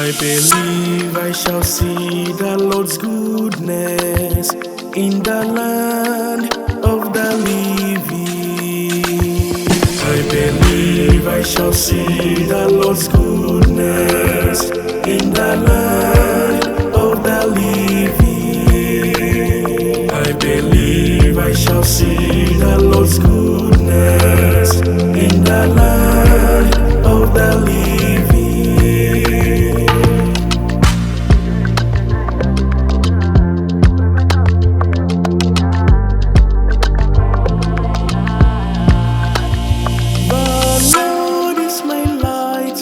I believe I shall see the Lord's goodness in the land of the living. I believe I shall see the Lord's goodness in the land of the living. I believe I shall see the Lord's goodness in the land of the living.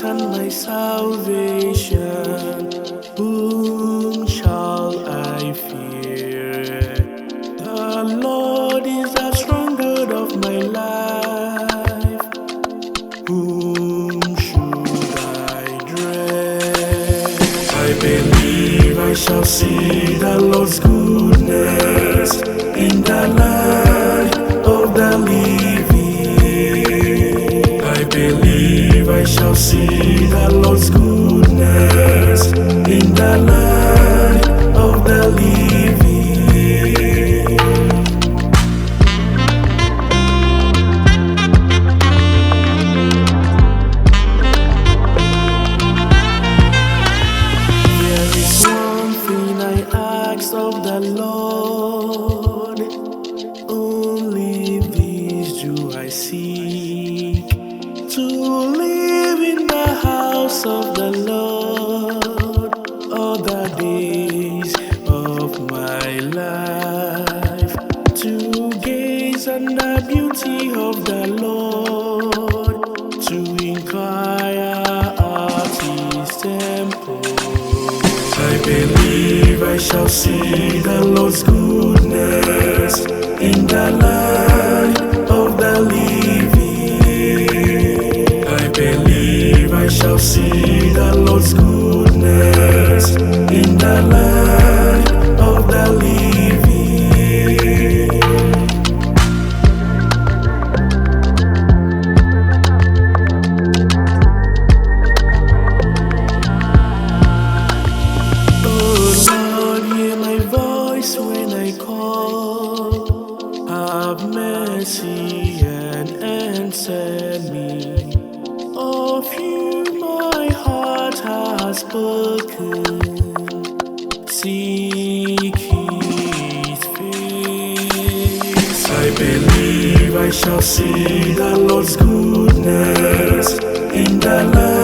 And my salvation, whom shall I fear? The Lord is the strong God of my life, whom should I dread? I believe I shall see the Lord's goodness in the land of the living. I believe I shall see the Lord's goodness in the land of the living. There is one thing I ask of the Lord, only this do I seek, to live in the house of the Lord all the days of my life, to gaze on the beauty of the Lord, to inquire at his temple. I believe I shall see the Lord's goodness in the land of the living. I believe I shall see the Lord's goodness in the land of the living. Oh Lord, hear my voice when I call. Have mercy and answer me. Of you my heart has spoken. Seek his face. I believe I shall see the Lord's goodness in the land